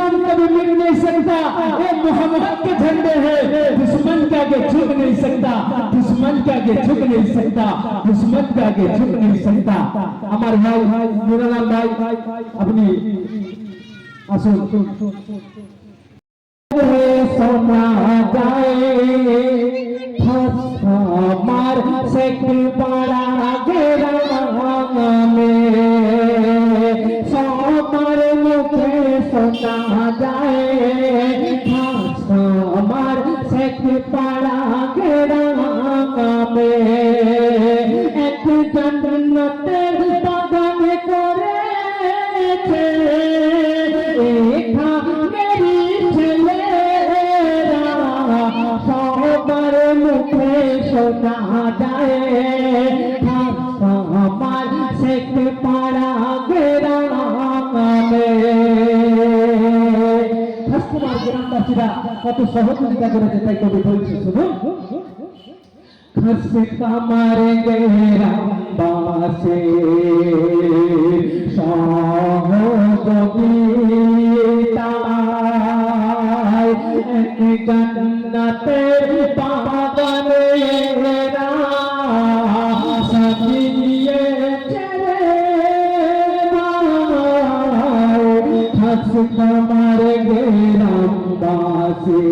इस्लाम कभी मिट नहीं सकता, ये मोहम्मद के झंडे हैं, दुश्मन के आगे झुक नहीं सकता, दुश्मन के आगे झुक नहीं सकता, दुश्मन के आगे झुक नहीं सकता। हमारे भाई नुरालाल भाई अपनी আসুন সোনা যায় আমার সেকি পাড়া গ্রামে সবার মুখে সোনা যায় আমার সেকি পাড়া গ্রামে এক জান্নাতের বাগান করেছে সবার মুখে শোনা যায় আমার শেখ পাড়া গ্রামে। খাসকুমার গ্রামবাসীরা কত সহযোগিতা করেছে তাই কবি বলছে শুনুন। খাসকুমার গ্রামবাসী সহযোগিতা जन्नतेर बागाने सजिए खासकुमार ग्रामबासी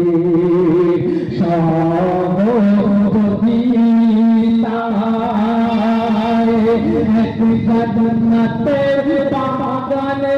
সহযোগিতা जन्नतेर बागाने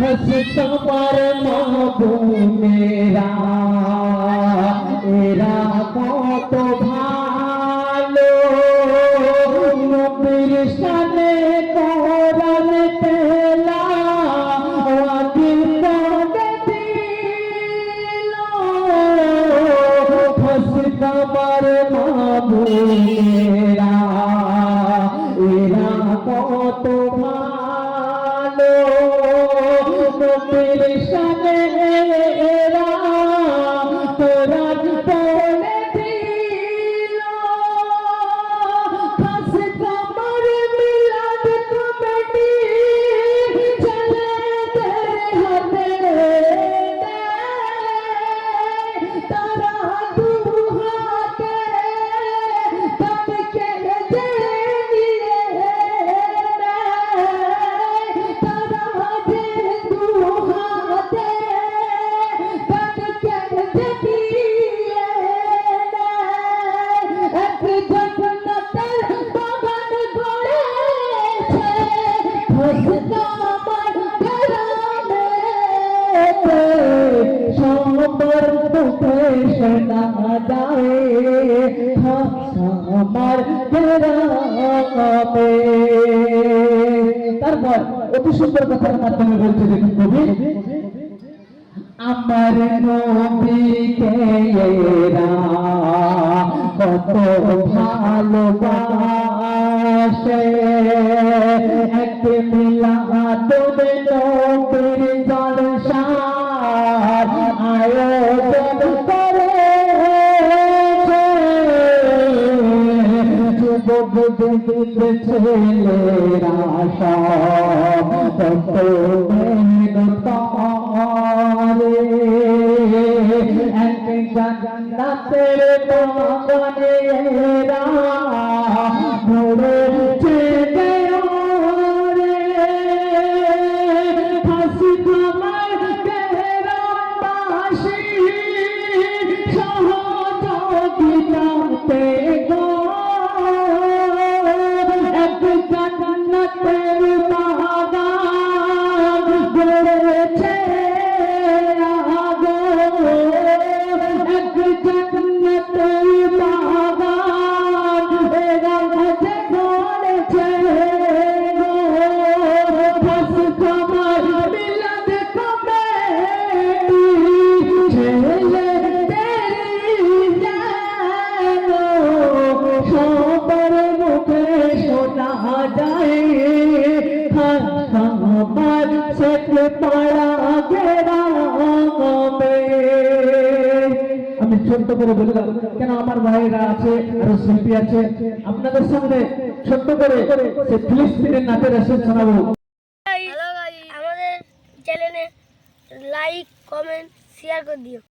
করেছে তোমার মাহবুবেরা এরা কত ভালো নবীর শানে কোরআন তেলাওয়াত করে দিল তোমার মাহবুবেরা এরা কত ভালো নবীর শানে এরা কোরআন পড়ে দিল খাসকুমার মিলাদ কমিটি ছেলেদের হাতে তারা দুহাতে তাদেরকে নিয়ে তারপর অতি সুন্দর কথার মাধ্যমে বলছে দেখুন কবি আমার নবীকে এরা কত ভালোবাসে এক মিলাদুন নবীর জলসার আয়োজন করে যুবক ছেলেরা সব কত মেহনত করে এক জান্নাতের বাগানে এরা ঘুরেছে রে জন্নতের বাগান গড়েছে আগো, এক জন্নতের বাগান এরা মাঝে গড়েছে গো। বস খবর মিলাদ কমেটি ছেলে তেরি জানো, সবার মুখে শোনা যায় আমার শেখ পাড়া গ্রামে। আমি ছোট্ট করে বললাম কেন আমার ভাইরা আছে আরো শিল্পী আছে, আপনাদের সামনে ছোট্ট করে সে ফিলিস্তিনের নাচের এসে শোনাবো। হ্যালো গাইস, আমাদের চ্যানেলে লাইক কমেন্ট শেয়ার করে দিও।